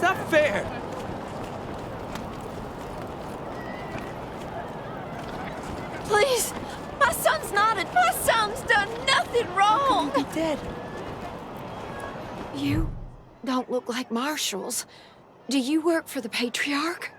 not fair! Please! My son's done nothing wrong! He could be dead. You don't look like marshals. Do you work for the Patriarch?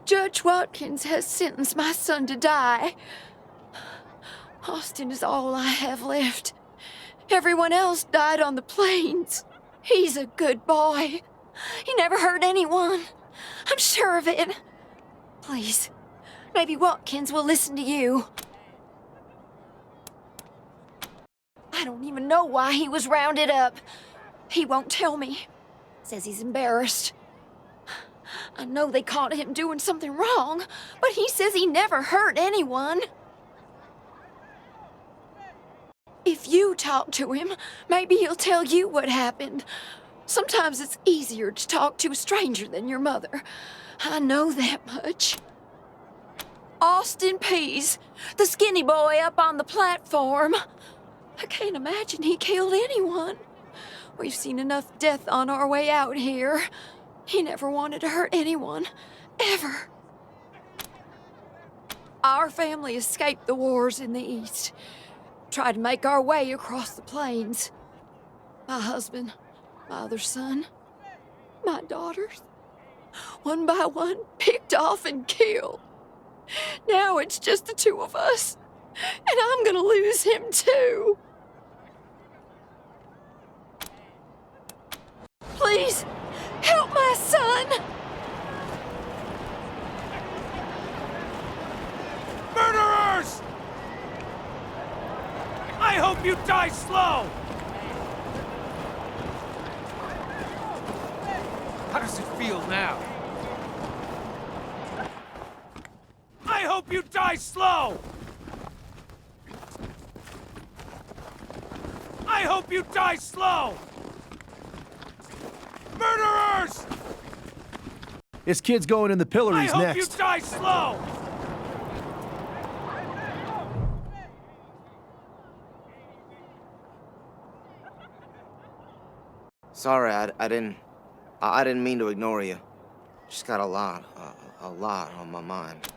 Judge Watkins has sentenced my son to die. Austin is all I have left. Everyone else died on the plains. He's a good boy. He never hurt anyone. I'm sure of it. Please, maybe Watkins will listen to you. I don't even know why he was rounded up. He won't tell me. Says he's embarrassed. I know they caught him doing something wrong, but he says he never hurt anyone. If you talk to him, maybe he'll tell you what happened. Sometimes it's easier to talk to a stranger than your mother. I know that much. Austin Pease, the skinny boy up on the platform. I can't imagine he killed anyone. We've seen enough death on our way out here. He never wanted to hurt anyone, ever. Our family escaped the wars in the East. Tried to make our way across the plains. My husband, my other son, my daughters, one by one, picked off and killed. Now it's just the two of us, and I'm gonna lose him too. Please, help my son! Murderers! I hope you die slow! How does it feel now? I hope you die slow! I hope you die slow! Murderers! This kid's going in the I pillories hope next. you die slow! Sorry, I didn't mean to ignore you. Just got a lot on my mind.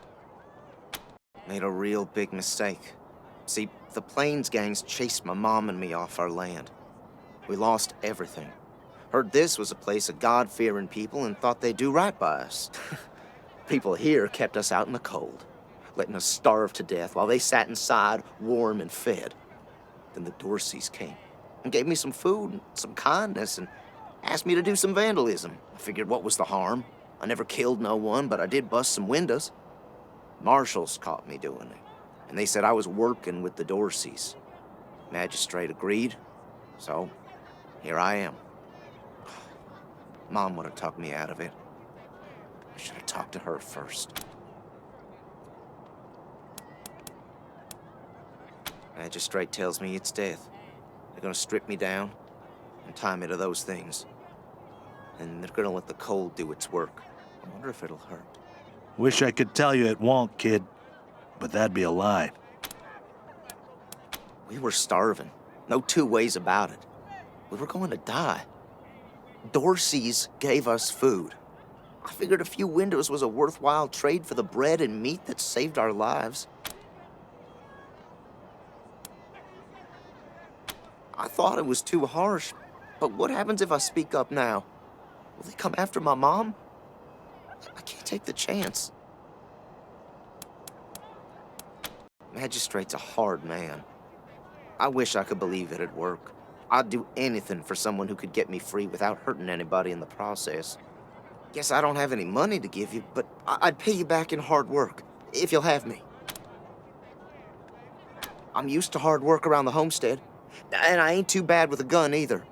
Made a real big mistake. See, the Plains gangs chased my mom and me off our land. We lost everything. Heard this was a place of God-fearing people and thought they'd do right by us. People here kept us out in the cold, letting us starve to death while they sat inside, warm and fed. Then the Dorseys came and gave me some food and some kindness and asked me to do some vandalism. I figured what was the harm? I never killed no one, but I did bust some windows. Marshals caught me doing it, and they said I was working with the Dorseys. Magistrate agreed, so here I am. Mom would have talked me out of it. I should have talked to her first. Magistrate tells me it's death. They're gonna strip me down and tie me to those things. And they're gonna let the cold do its work. I wonder if it'll hurt. Wish I could tell you it won't, kid, but that'd be a lie. We were starving. No two ways about it. We were going to die. Dorseys gave us food. I figured a few windows was a worthwhile trade for the bread and meat that saved our lives. I thought it was too harsh, but what happens if I speak up now? Will they come after my mom? I can't take the chance. Magistrate's a hard man. I wish I could believe it'd work. I'd do anything for someone who could get me free without hurting anybody in the process. Guess I don't have any money to give you, but I'd pay you back in hard work, if you'll have me. I'm used to hard work around the homestead, and I ain't too bad with a gun either.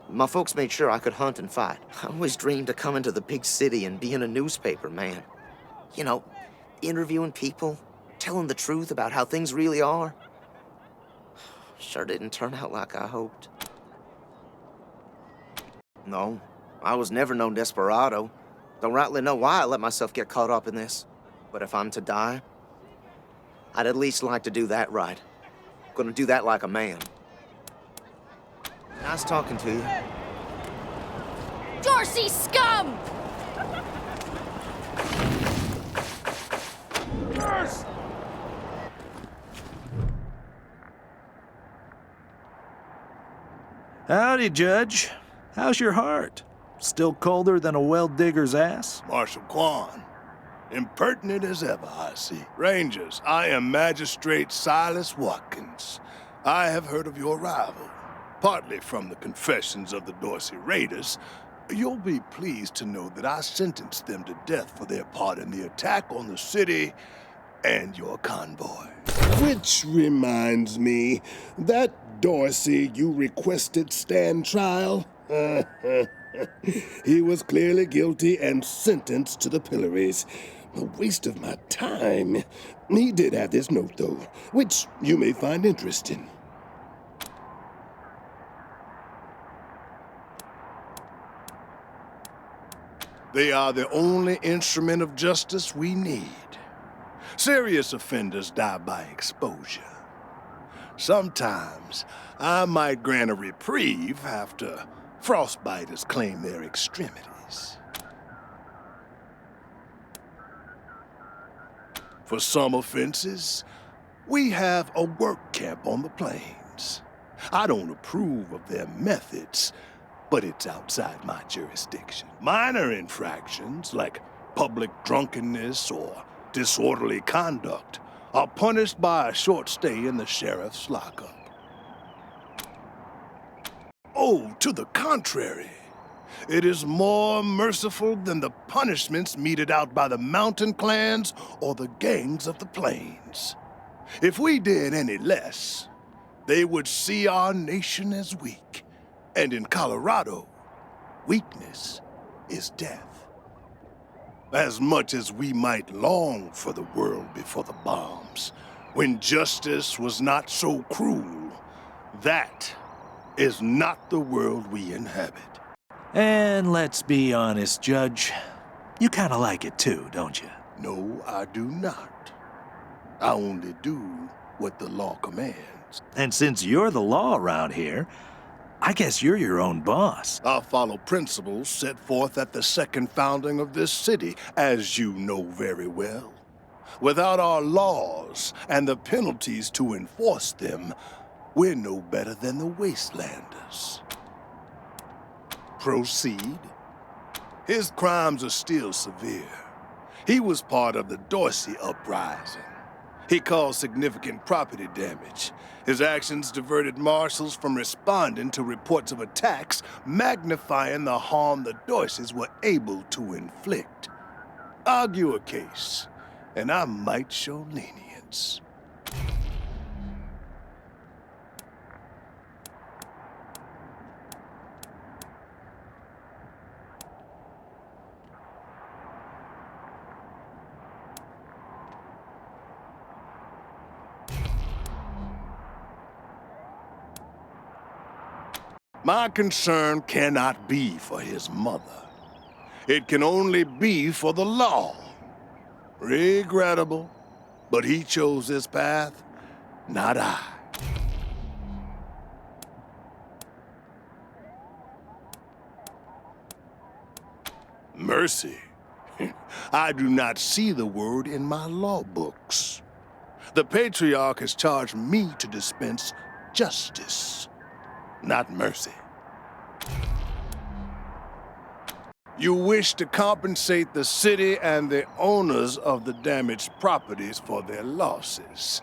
My folks made sure I could hunt and fight. I always dreamed of coming to the big city and being a newspaper man. You know, interviewing people, telling the truth about how things really are. Sure didn't turn out like I hoped. No, I was never no desperado. Don't rightly know why I let myself get caught up in this. But if I'm to die, I'd at least like to do that right. Gonna do that like a man. Nice talking to you. Dorsey scum! First! Howdy, Judge. How's your heart? Still colder than a well digger's ass? Marshal Quan, impertinent as ever, I see. Rangers, I am Magistrate Silas Watkins. I have heard of your arrival, partly from the confessions of the Dorsey Raiders. You'll be pleased to know that I sentenced them to death for their part in the attack on the city and your convoy. Which reminds me, that Dorsey you requested stand trial? He was clearly guilty and sentenced to the pillories. A waste of my time. He did have this note, though, which you may find interesting. They are the only instrument of justice we need. Serious offenders die by exposure. Sometimes I might grant a reprieve after frostbiters claim their extremities. For some offenses, we have a work camp on the plains. I don't approve of their methods, but it's outside my jurisdiction. Minor infractions, like public drunkenness or disorderly conduct, are punished by a short stay in the sheriff's lockup. Oh, to the contrary. It is more merciful than the punishments meted out by the mountain clans or the gangs of the plains. If we did any less, they would see our nation as weak. And in Colorado, weakness is death. As much as we might long for the world before the bombs, when justice was not so cruel, that is not the world we inhabit. And let's be honest, Judge. You kind of like it too, don't you? No, I do not. I only do what the law commands. And since you're the law around here, I guess you're your own boss. I follow principles set forth at the second founding of this city, as you know very well. Without our laws and the penalties to enforce them, we're no better than the Wastelanders. Proceed. His crimes are still severe. He was part of the Dorsey uprising. He caused significant property damage. His actions diverted marshals from responding to reports of attacks, magnifying the harm the Dorseys were able to inflict. Argue a case, and I might show lenience. My concern cannot be for his mother. It can only be for the law. Regrettable, but he chose this path, not I. Mercy. I do not see the word in my law books. The Patriarch has charged me to dispense justice, not mercy. You wish to compensate the city and the owners of the damaged properties for their losses.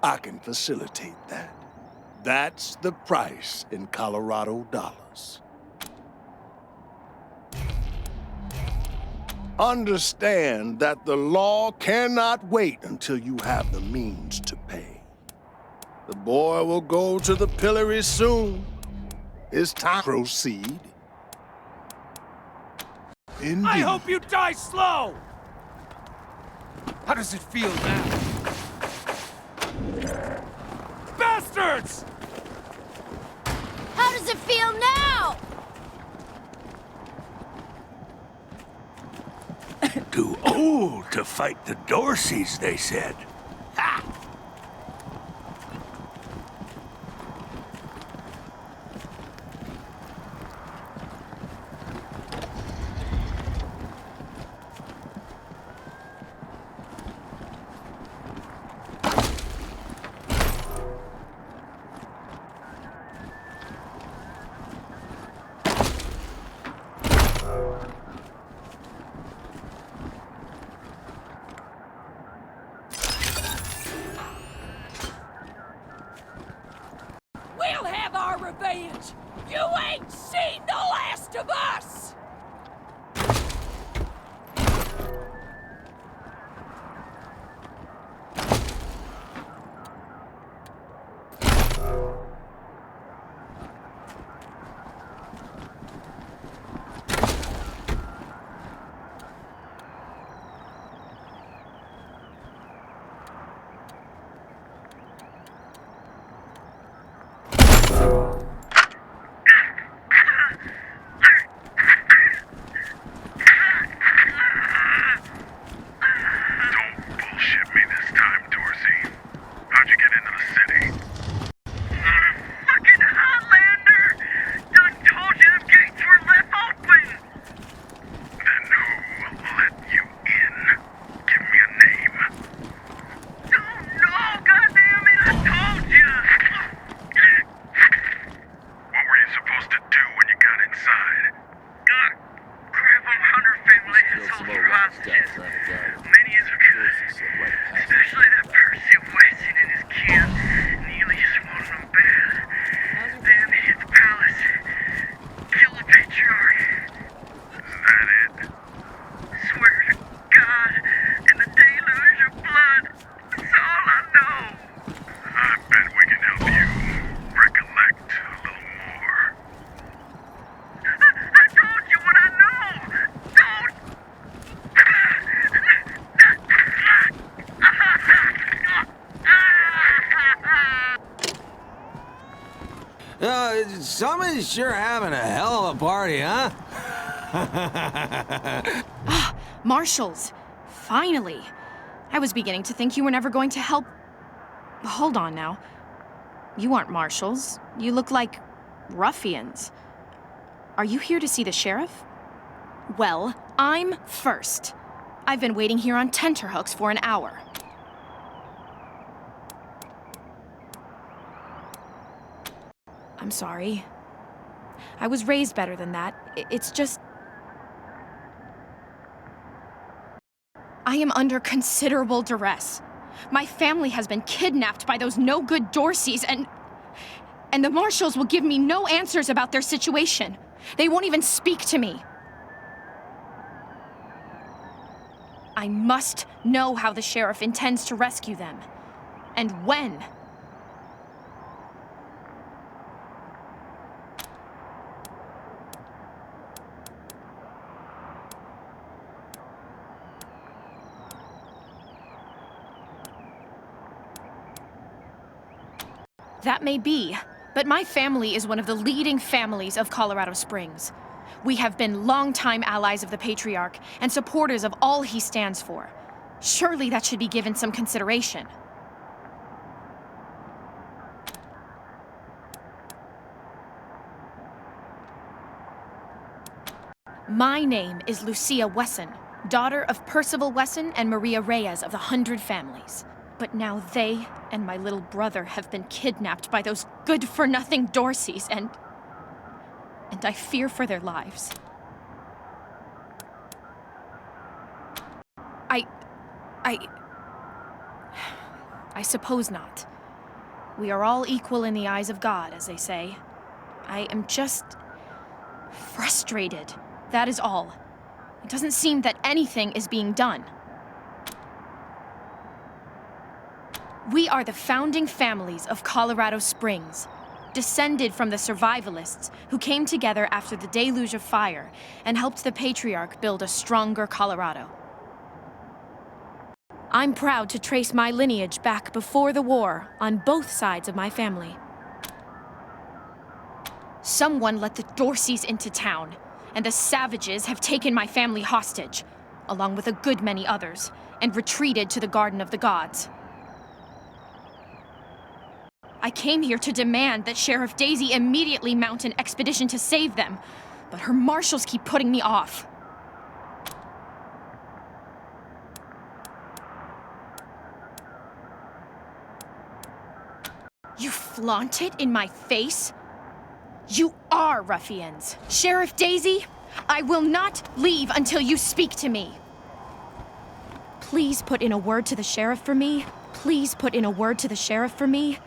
I can facilitate that. That's the price in Colorado dollars. Understand that the law cannot wait until you have the means to pay. The boy will go to the pillory soon. It's time. Proceed. Indeed. I hope you die slow! How does it feel now? Bastards! How does it feel now? Too old to fight the Dorseys, they said. Ha! We'll have our revenge! You ain't seen the last of us! Many as we could. Especially that Percy Weston and his kin. Nearly swallowed them bad. Then hit the palace. Kill the patriarch. Is that it? Swear to God and the deluge of blood. That's all I know. I bet we can help you recollect a little more. I told you what I know. Don't. Somebody's sure having a hell of a party, huh? Marshals! Finally! I was beginning to think you were never going to help. Hold on now. You aren't marshals. You look like ruffians. Are you here to see the sheriff? Well, I'm first. I've been waiting here on tenterhooks for an hour. I'm sorry. I was raised better than that. It's just... I am under considerable duress. My family has been kidnapped by those no-good Dorseys, and the marshals will give me no answers about their situation. They won't even speak to me. I must know how the sheriff intends to rescue them, and when. That may be, but my family is one of the leading families of Colorado Springs. We have been longtime allies of the Patriarch and supporters of all he stands for. Surely that should be given some consideration. My name is Lucia Wesson, daughter of Percival Wesson and Maria Reyes of the 100 Families. But now they and my little brother have been kidnapped by those good-for-nothing Dorseys, and I fear for their lives. I suppose not. We are all equal in the eyes of God, as they say. I am just frustrated. That is all. It doesn't seem that anything is being done. We are the founding families of Colorado Springs, descended from the survivalists who came together after the deluge of fire and helped the Patriarch build a stronger Colorado. I'm proud to trace my lineage back before the war on both sides of my family. Someone let the Dorseys into town, and the savages have taken my family hostage, along with a good many others, and retreated to the Garden of the Gods. I came here to demand that Sheriff Daisy immediately mount an expedition to save them, but her marshals keep putting me off. You flaunt it in my face? You are ruffians. Sheriff Daisy, I will not leave until you speak to me. Please put in a word to the sheriff for me. Please put in a word to the sheriff for me.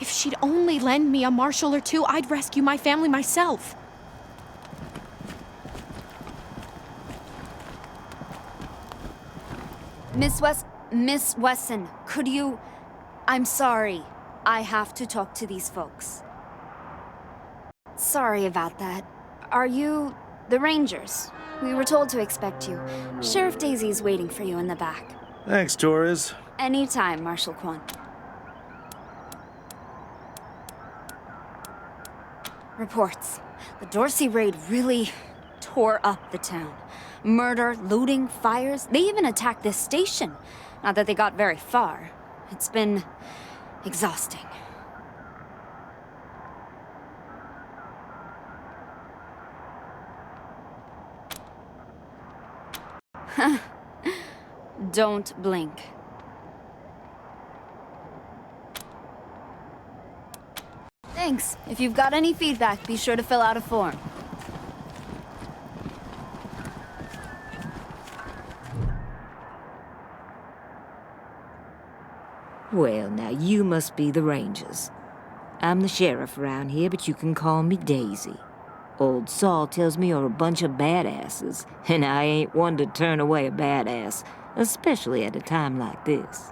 If she'd only lend me a marshal or two, I'd rescue my family myself. Miss Wesson, could you... I'm sorry. I have to talk to these folks. Sorry about that. Are you the Rangers? We were told to expect you. Sheriff Daisy's waiting for you in the back. Thanks, Torres. Anytime, Marshal Quan. Reports. The Dorsey raid really tore up the town. Murder, looting, fires. They even attacked this station. Not that they got very far. It's been exhausting. Don't blink. Thanks. If you've got any feedback, be sure to fill out a form. Well, now you must be the Rangers. I'm the sheriff around here, but you can call me Daisy. Old Saul tells me you're a bunch of badasses, and I ain't one to turn away a badass, especially at a time like this.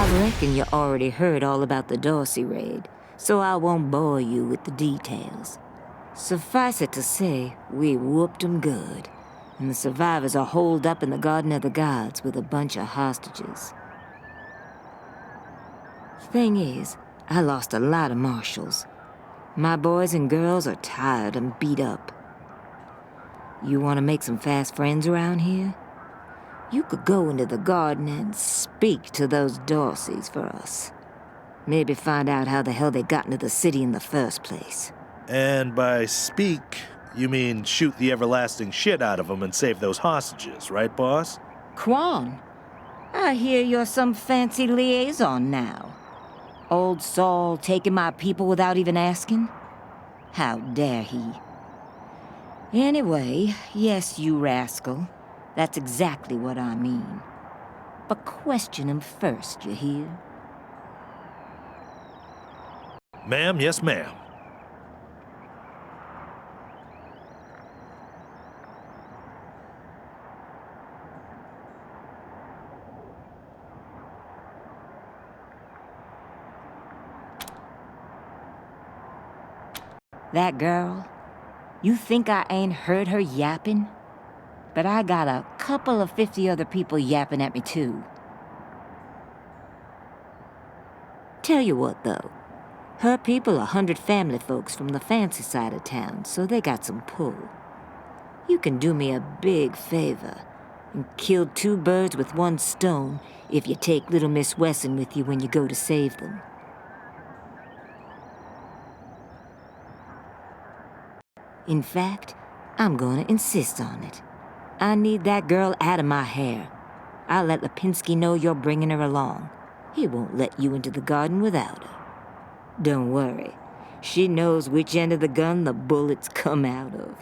I reckon you already heard all about the Dorsey raid, so I won't bore you with the details. Suffice it to say, we whooped 'em good, and the survivors are holed up in the Garden of the Gods with a bunch of hostages. Thing is, I lost a lot of marshals. My boys and girls are tired and beat up. You want to make some fast friends around here? You could go into the garden and speak to those Dorseys for us. Maybe find out how the hell they got into the city in the first place. And by speak, you mean shoot the everlasting shit out of them and save those hostages, right, boss? Quan, I hear you're some fancy liaison now. Old Saul taking my people without even asking? How dare he? Anyway, yes, you rascal. That's exactly what I mean. But question him first, you hear? Ma'am, yes, ma'am. That girl, you think I ain't heard her yapping? But I got a couple of 50 other people yapping at me too. Tell you what though, her people are 100 family folks from the fancy side of town, so they got some pull. You can do me a big favor and kill 2 birds with 1 stone if you take little Miss Wesson with you when you go to save them. In fact, I'm gonna insist on it. I need that girl out of my hair. I'll let Lipinski know you're bringing her along. He won't let you into the garden without her. Don't worry. She knows which end of the gun the bullets come out of.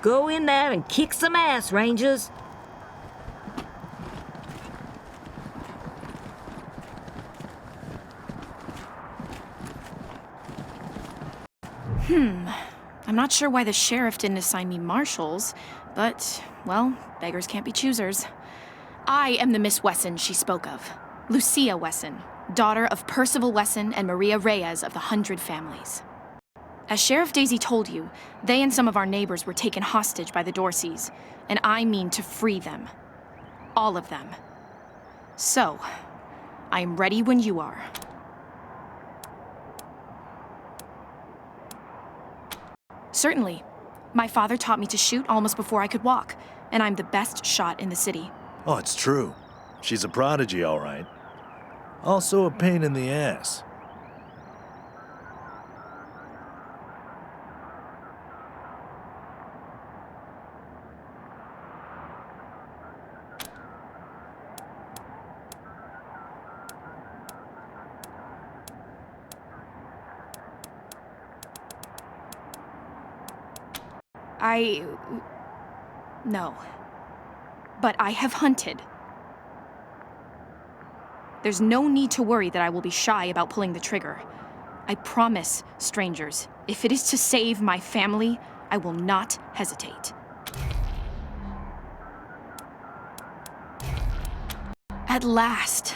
Go in there and kick some ass, Rangers. I'm not sure why the sheriff didn't assign me marshals, but, well, beggars can't be choosers. I am the Miss Wesson she spoke of. Lucia Wesson, daughter of Percival Wesson and Maria Reyes of the 100 Families. As Sheriff Daisy told you, they and some of our neighbors were taken hostage by the Dorseys, and I mean to free them. All of them. So, I'm ready when you are. Certainly. My father taught me to shoot almost before I could walk, and I'm the best shot in the city. Oh, it's true. She's a prodigy, all right. Also a pain in the ass. No. But I have hunted. There's no need to worry that I will be shy about pulling the trigger. I promise, strangers, if it is to save my family, I will not hesitate. At last.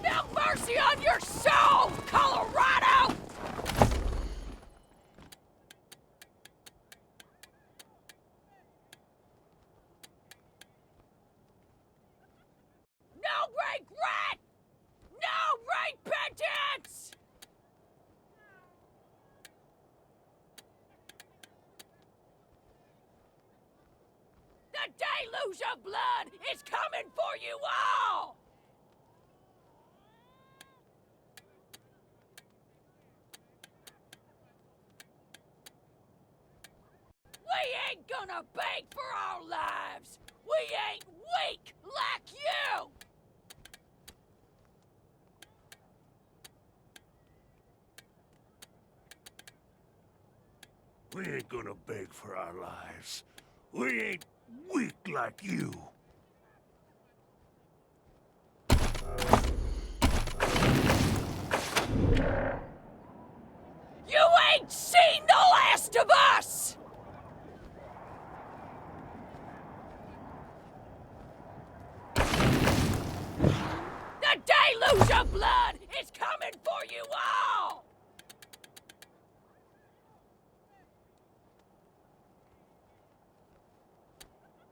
Now mercy on your soul, Colorado! No regret! No repentance! The deluge of blood is coming for you all! We ain't gonna beg for our lives! We ain't weak like you! We ain't gonna beg for our lives. We ain't weak like you. You ain't seen the last of us! The deluge of blood is coming for you all!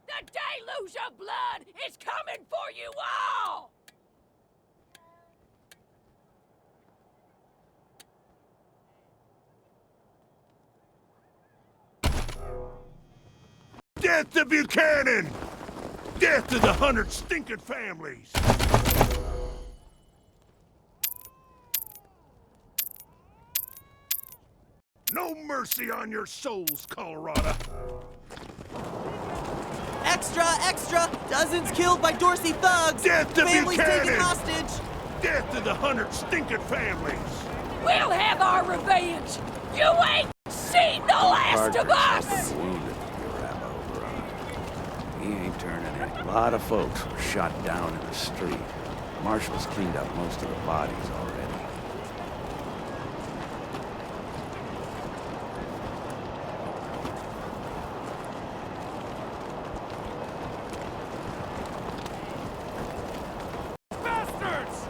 The deluge of blood is coming for you all! Death to Buchanan! Death to the 100 stinking families! No mercy on your souls, Colorado! Extra! Extra! Dozens killed by Dorsey thugs! Death to Families Buchanan! taken hostage! Death to the 100 stinking families! We'll have our revenge! You ain't seen the last of us! He ain't turning in. A lot of folks were shot down in the street. Marshals cleaned up most of the bodies already. Bastards!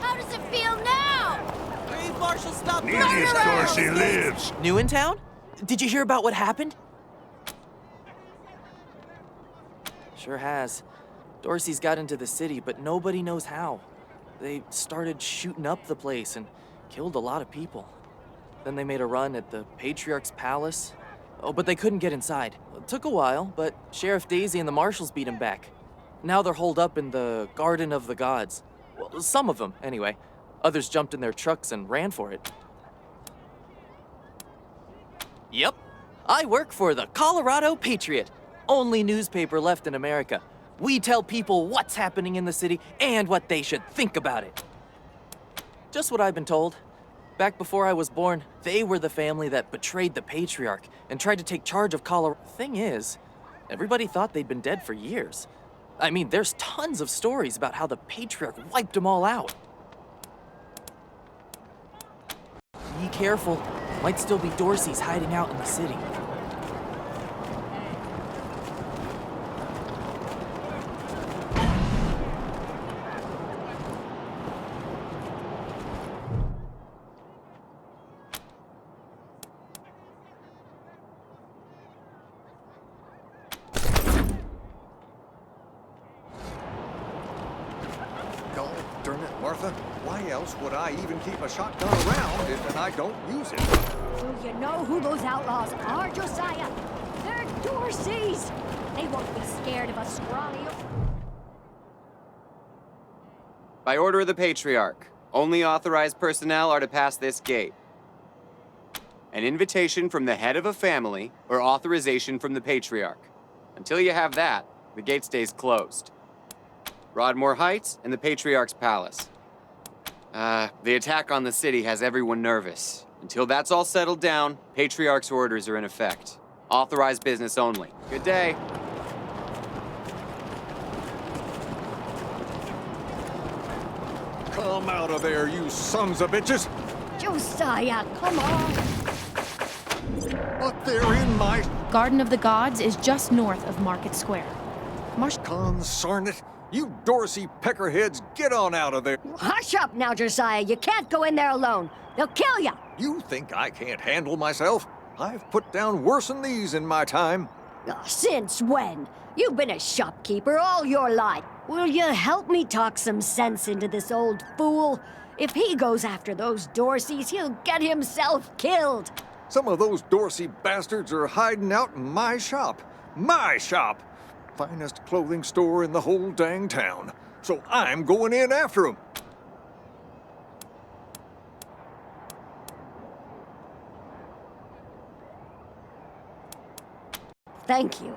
How does it feel now? Brave Marshal, stop Neediest Dorsey lives! New in town? Did you hear about what happened? Sure has. Dorsey's got into the city, but nobody knows how. They started shooting up the place and killed a lot of people. Then they made a run at the Patriarch's palace. Oh, but they couldn't get inside. It took a while, but Sheriff Daisy and the marshals beat him back. Now they're holed up in the Garden of the Gods. Well, some of them, anyway. Others jumped in their trucks and ran for it. Yep. I work for the Colorado Patriot. Only newspaper left in America. We tell people what's happening in the city and what they should think about it. Just what I've been told. Back before I was born, they were the family that betrayed the patriarch and tried to take charge of Colorado. Thing is, everybody thought they'd been dead for years. I mean, there's tons of stories about how the patriarch wiped them all out. Be careful. Might still be Dorsey's hiding out in the city. Darn it, Martha. Why else would I even keep a shotgun around if I don't use it? Do you know who those outlaws are, Josiah? They're Dorseys! They won't be scared of a scrawny... By order of the Patriarch, only authorized personnel are to pass this gate. An invitation from the head of a family or authorization from the Patriarch. Until you have that, the gate stays closed. Broadmoor Heights and the Patriarch's Palace. The attack on the city has everyone nervous. Until that's all settled down, Patriarch's orders are in effect. Authorized business only. Good day. Come out of there, you sons of bitches! Josiah, come on! But they're in my... Garden of the Gods is just north of Market Square. Consarn it! You Dorsey peckerheads, get on out of there! Hush up now, Josiah. You can't go in there alone. They'll kill you. You think I can't handle myself? I've put down worse than these in my time. Since when? You've been a shopkeeper all your life. Will you help me talk some sense into this old fool? If he goes after those Dorseys, he'll get himself killed. Some of those Dorsey bastards are hiding out in my shop. My shop! Finest clothing store in the whole dang town. So I'm going in after them. Thank you.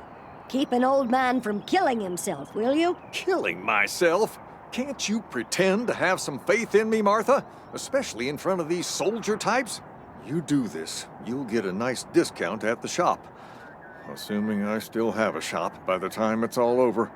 Keep an old man from killing himself, will you? Killing myself? Can't you pretend to have some faith in me, Martha? Especially in front of these soldier types? You do this, you'll get a nice discount at the shop. Assuming I still have a shop by the time it's all over.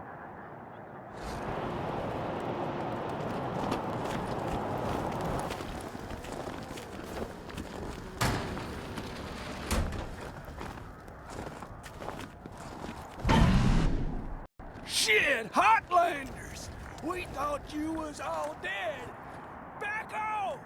Shit, Hotlanders! We thought you was all dead! Back off!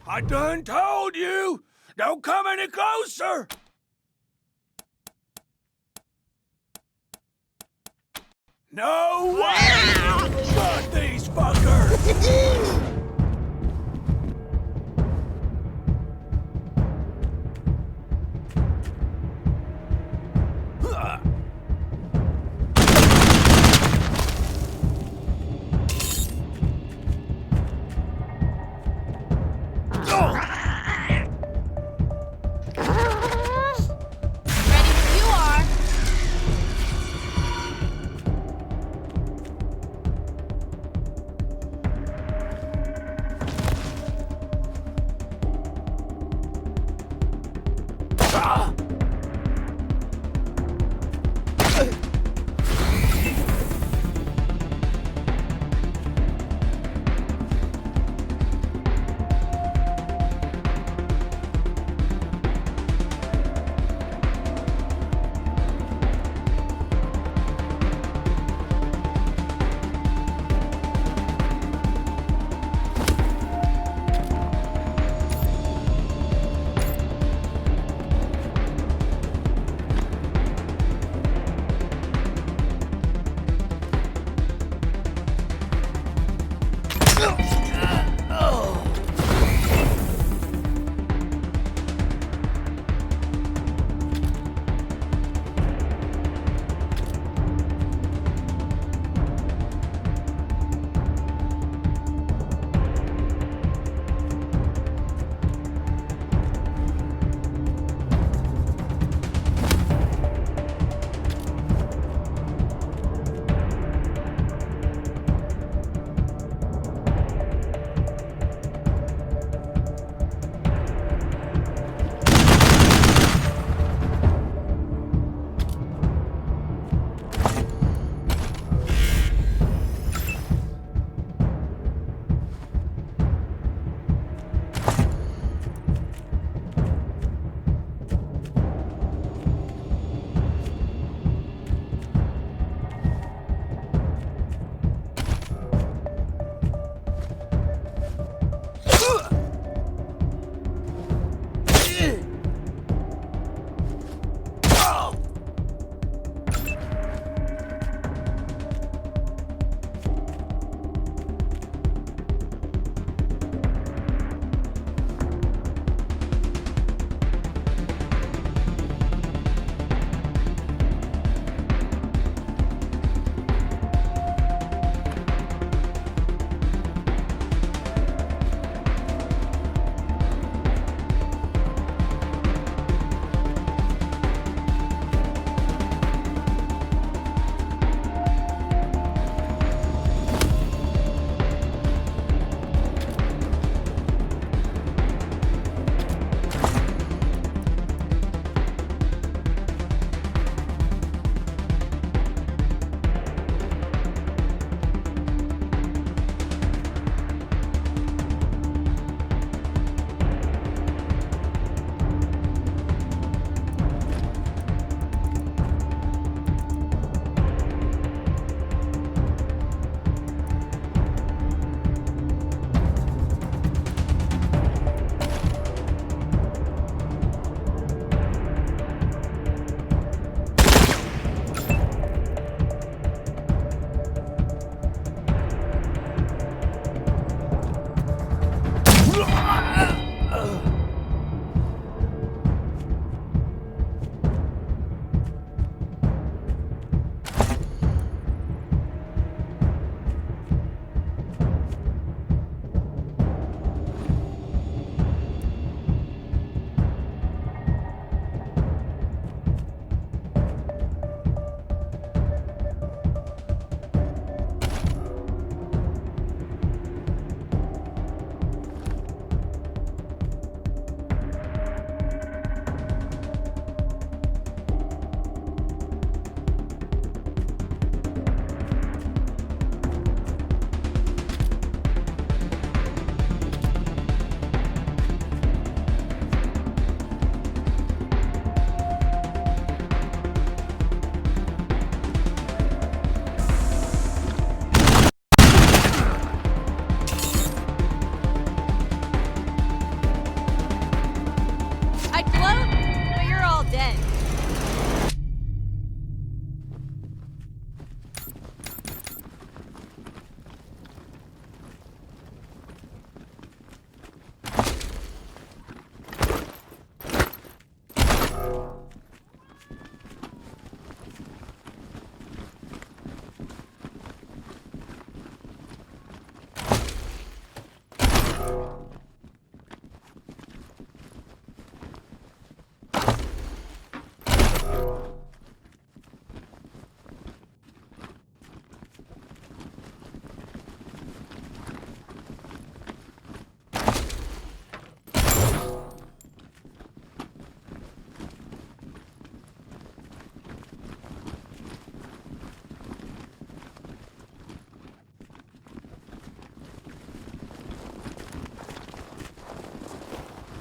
I done told you! Don't come any closer! No way! Shut these fuckers!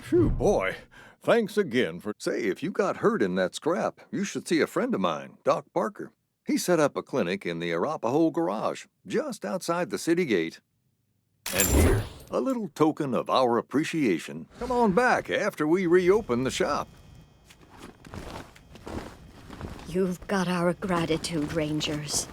Phew, boy. Thanks again for... Say, if you got hurt in that scrap, you should see a friend of mine, Doc Parker. He set up a clinic in the Arapahoe garage, just outside the city gate. And here, a little token of our appreciation. Come on back after we reopen the shop. You've got our gratitude, Rangers.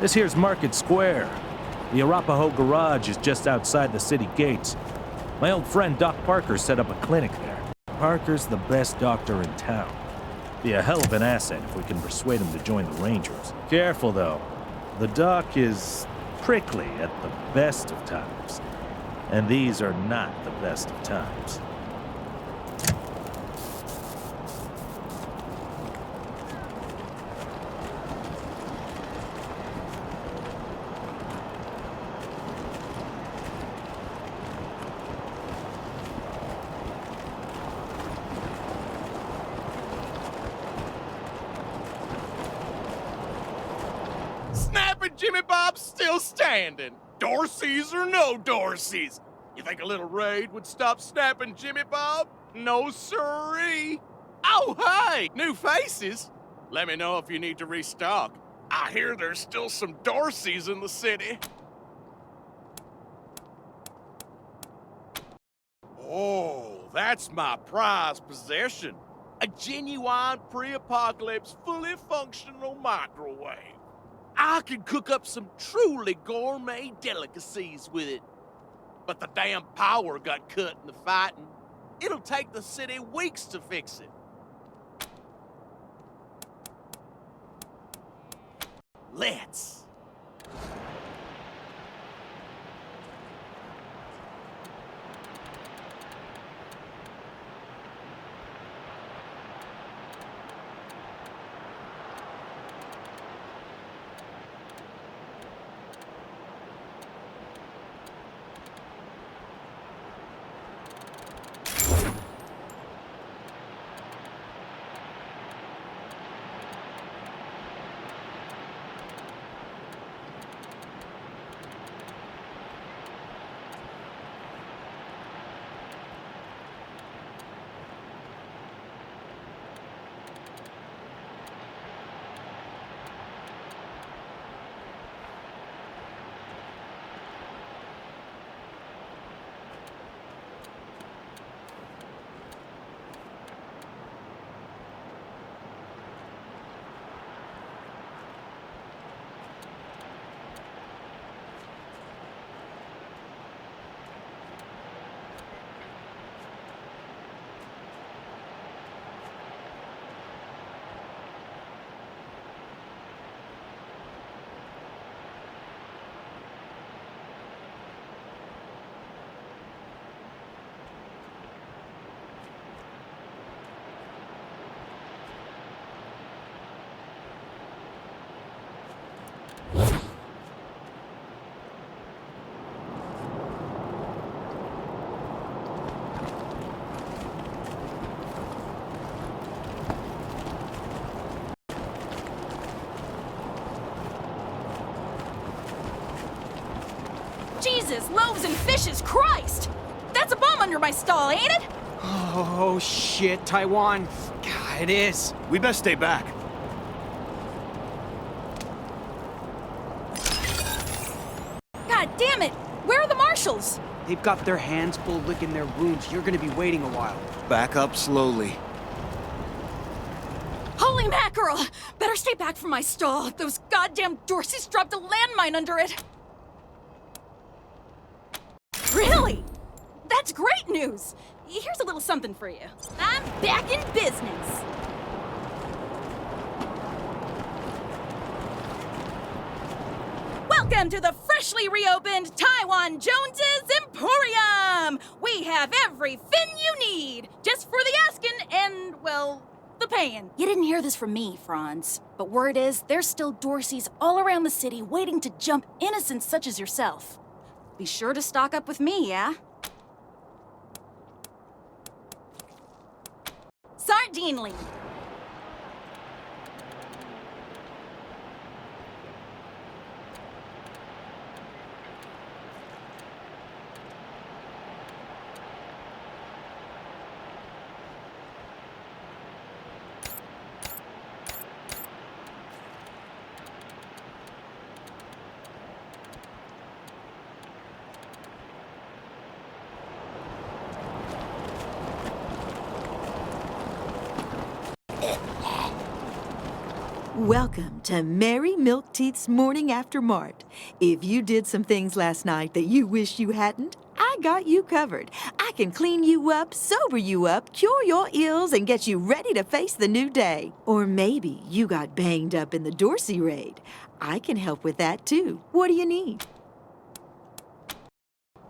This here's Market Square. The Arapahoe garage is just outside the city gates. My old friend Doc Parker set up a clinic there. Parker's the best doctor in town. Be a hell of an asset if we can persuade him to join the Rangers. Careful, though. The Doc is prickly at the best of times. And these are not the best of times. Snapping Jimmy Bob's still standing. Dorseys or no Dorseys. You think a little raid would stop snapping Jimmy Bob? No siree. Oh, hey, new faces. Let me know if you need to restock. I hear there's still some Dorseys in the city. Oh, that's my prized possession. A genuine pre-apocalypse, fully functional microwave. I can cook up some truly gourmet delicacies with it. But the damn power got cut in the fighting. It'll take the city weeks to fix it. Let's. Jesus, loaves and fishes, Christ! That's a bomb under my stall, ain't it? Oh, shit, Taiwan. God, it is. We best stay back. God damn it! Where are the marshals? They've got their hands full licking their wounds. You're gonna be waiting a while. Back up slowly. Holy mackerel! Better stay back from my stall. Those goddamn Dorseys dropped a landmine under it. Really? That's great news! Here's a little something for you. I'm back in business. Welcome to the freshly reopened Taiwan Jones's Emporium! We have everything you need, just for the asking and, well, the paying. You didn't hear this from me, Franz, but word is there's still Dorseys all around the city waiting to jump innocents such as yourself. Be sure to stock up with me, yeah? Sardinely. Welcome to Mary Milk Teeth's Morning After Mart. If you did some things last night that you wish you hadn't, I got you covered. I can clean you up, sober you up, cure your ills, and get you ready to face the new day. Or maybe you got banged up in the Dorsey raid. I can help with that too. What do you need?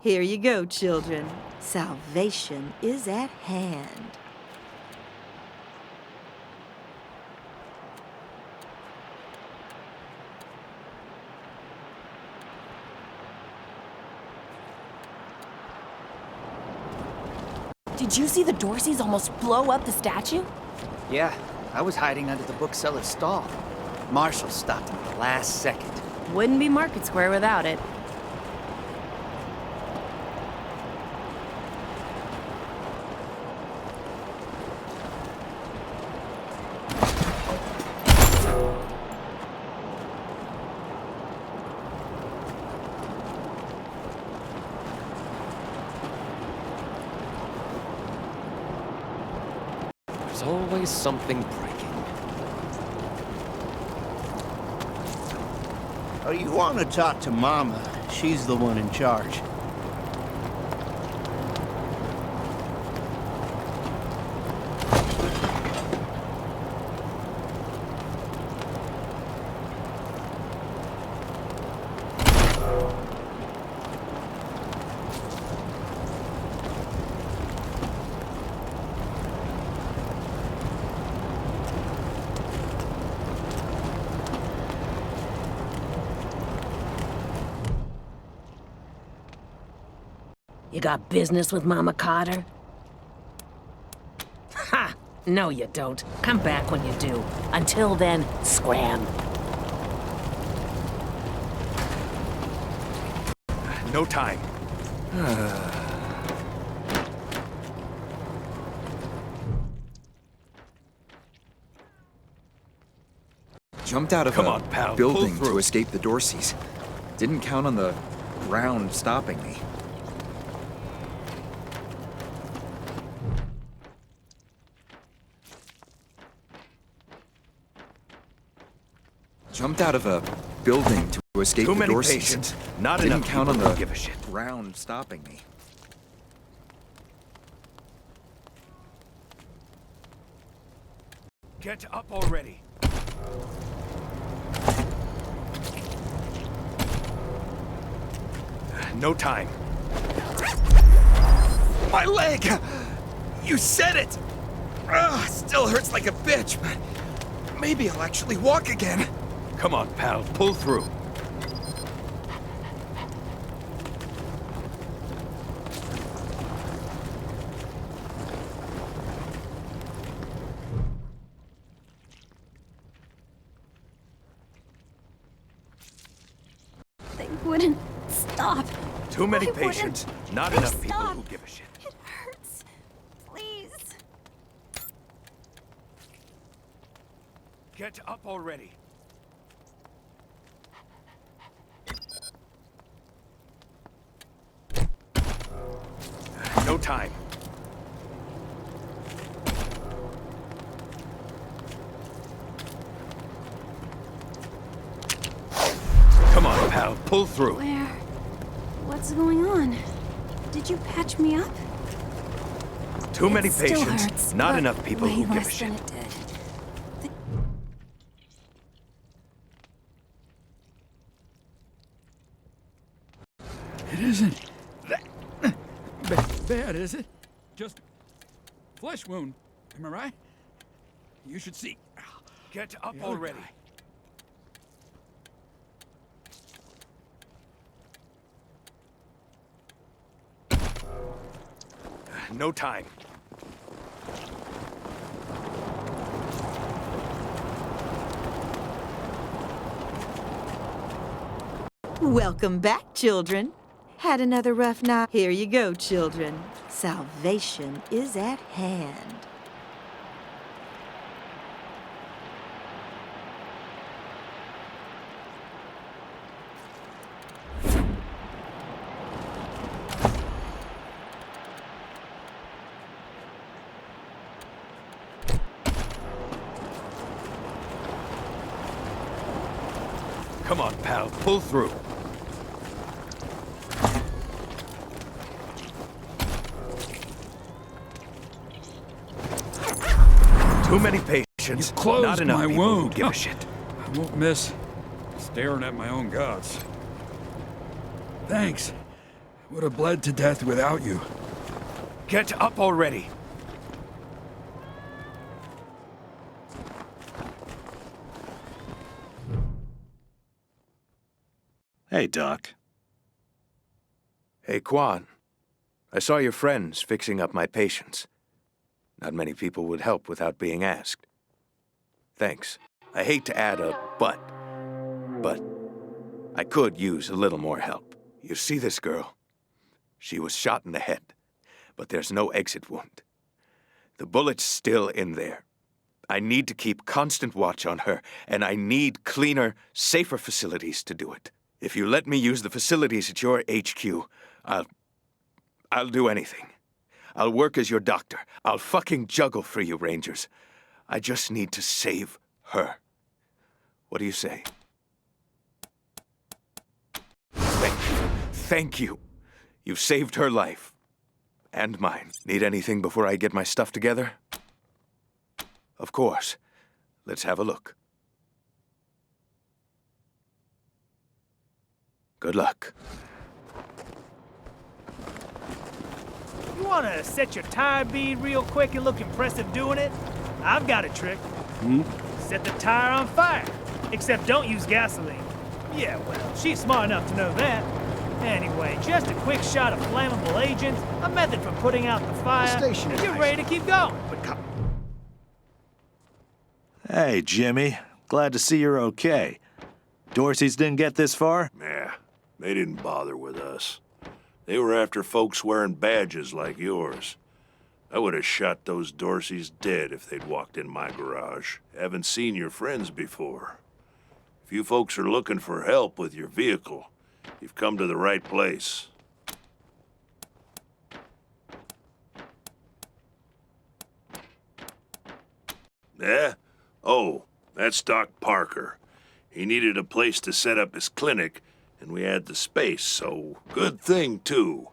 Here you go, children. Salvation is at hand. Did you see the Dorseys almost blow up the statue? Yeah, I was hiding under the bookseller's stall. Marshall stopped him at the last second. Wouldn't be Market Square without it. There's always something breaking. Oh, you want to talk to Mama. She's the one in charge. You got business with Mama Carter? Ha! No, you don't. Come back when you do. Until then, scram. No time. Jumped out of Come a on, pal. building Pull through. to escape the Dorseys. Didn't count on the ground stopping me. Jumped out of a building to escape Too the many Dorseys. patients. Not Didn't enough count on people the who give a shit. ground stopping me. Get up already. No time. My leg! You said it! Ugh, still hurts like a bitch, but maybe I'll actually walk again. Come on, pal. Pull through. They wouldn't stop. Too many Why wouldn't patients. Not they enough people stop? who give a shit. It hurts. Please. Get up already. No time. Come on, pal. Pull through. Where? What's going on? Did you patch me up? Too many It still patients. hurts, Not but enough people way who give a less shit. than it did. It isn't that bad, is it? Just flesh wound. Am I right? You should see. Get up already. No time. Welcome back, children. Had another rough night? Here you go, children. Salvation is at hand. Come on, pal. Pull through. Too many patients. You closed Not enough my people who wound. give a shit. I won't miss staring at my own gods. Thanks. Would have bled to death without you. Get up already. Hey, Doc. Hey, Quan. I saw your friends fixing up my patients. Not many people would help without being asked. Thanks. I hate to add a but I could use a little more help. You see this girl? She was shot in the head, but there's no exit wound. The bullet's still in there. I need to keep constant watch on her, and I need cleaner, safer facilities to do it. If you let me use the facilities at your HQ, I'll do anything. I'll work as your doctor. I'll fucking juggle for you, Rangers. I just need to save her. What do you say? Thank you. You've saved her life. And mine. Need anything before I get my stuff together? Of course. Let's have a look. Good luck. You wanna set your tire bead real quick and look impressive doing it? I've got a trick. Set the tire on fire. Except don't use gasoline. Yeah, well, she's smart enough to know that. Anyway, just a quick shot of flammable agent, a method for putting out the fire, and you're ready to keep going. Hey, Jimmy. Glad to see you're okay. Dorsey's didn't get this far? Yeah, they didn't bother with us. They were after folks wearing badges like yours. I would have shot those Dorseys dead if they'd walked in my garage. Haven't seen your friends before. If you folks are looking for help with your vehicle, you've come to the right place. Yeah? Oh, that's Doc Parker. He needed a place to set up his clinic, and we had the space, so good thing, too.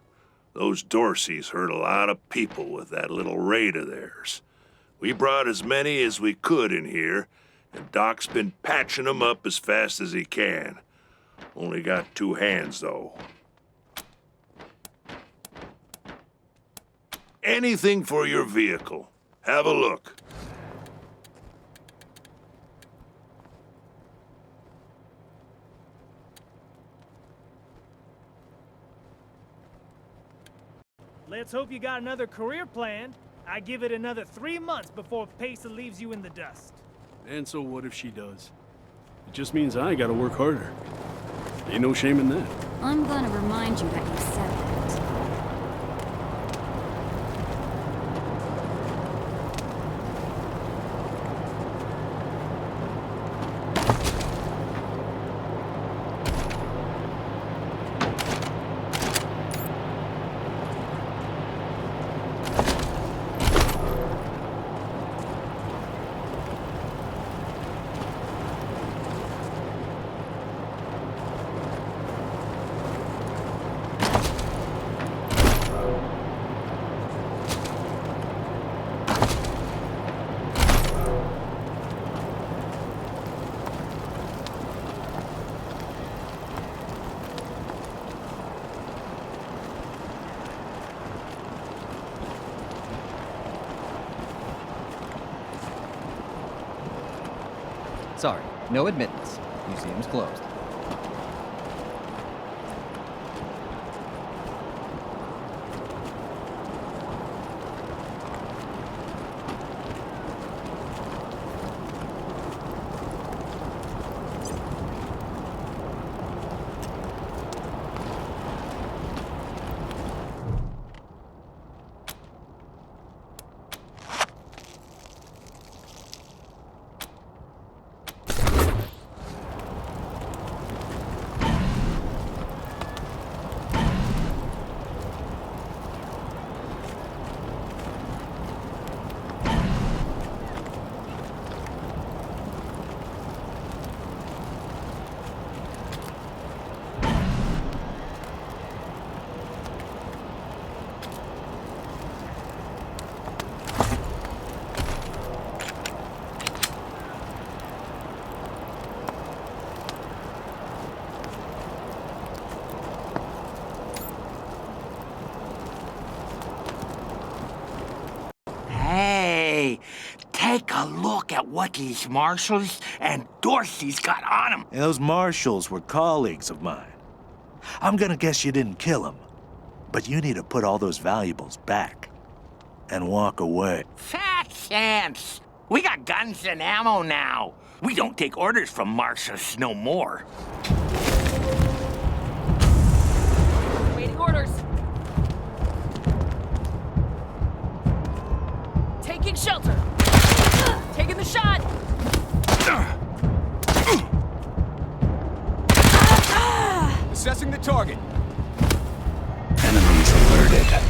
Those Dorseys hurt a lot of people with that little raid of theirs. We brought as many as we could in here, and Doc's been patching them up as fast as he can. Only got 2 hands, though. Anything for your vehicle. Have a look. Let's hope you got another career planned. I give it another 3 months before Pesa leaves you in the dust. And so what if she does? It just means I gotta work harder. Ain't no shame in that. I'm gonna remind you that you said that. Sorry, no admittance. Museum's closed. Hey, take a look at what these marshals and Dorsey's got on them. And those marshals were colleagues of mine. I'm gonna guess you didn't kill them, but you need to put all those valuables back and walk away. Fat chance. We got guns and ammo now. We don't take orders from marshals no more. Waiting orders. Taking shelter. Taking the shot. Assessing the target. Enemies alerted.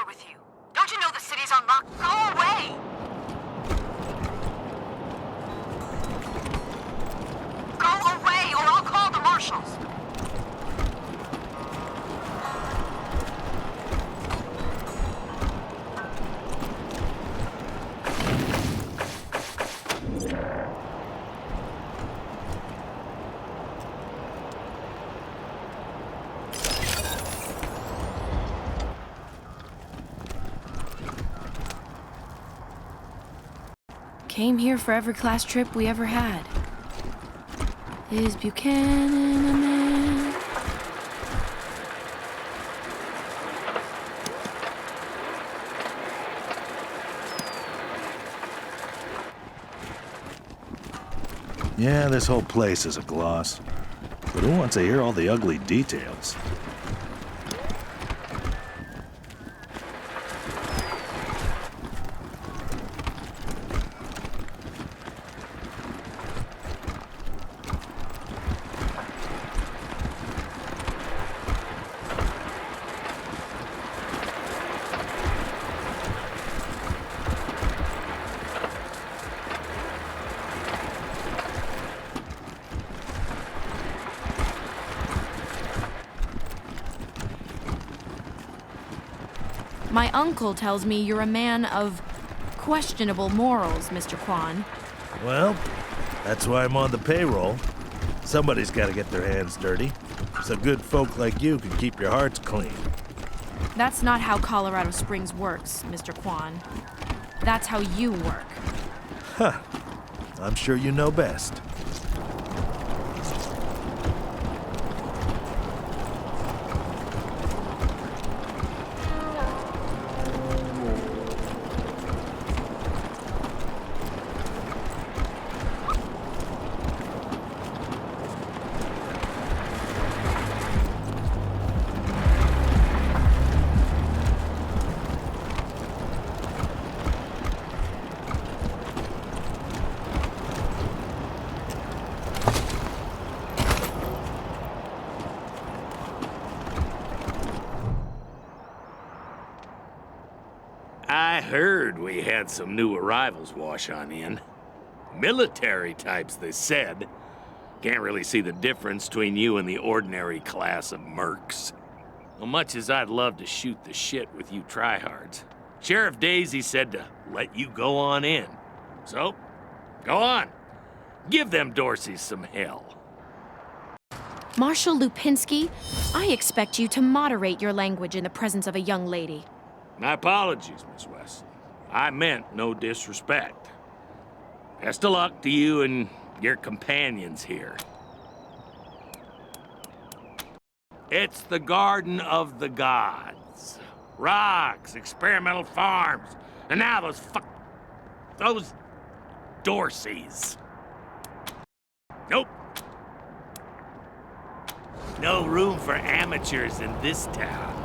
with you? Don't you know the city's on lock? Go away! Go away, or I'll call the marshals! Came here for every class trip we ever had. Is Buchanan a man? Yeah, this whole place is a gloss. But who wants to hear all the ugly details? My uncle tells me you're a man of questionable morals, Mr. Kwan. Well, that's why I'm on the payroll. Somebody's got to get their hands dirty, so good folk like you can keep your hearts clean. That's not how Colorado Springs works, Mr. Kwan. That's how you work. Huh. I'm sure you know best. I heard we had some new arrivals wash on in. Military types, they said. Can't really see the difference between you and the ordinary class of mercs. Well, much as I'd love to shoot the shit with you tryhards, Sheriff Daisy said to let you go on in. So, go on. Give them Dorseys some hell. Marshal Lupinski, I expect you to moderate your language in the presence of a young lady. My apologies, Miss Wesley. I meant no disrespect. Best of luck to you and your companions here. It's the Garden of the Gods. Rocks, experimental farms, and now those Dorseys. Nope. No room for amateurs in this town.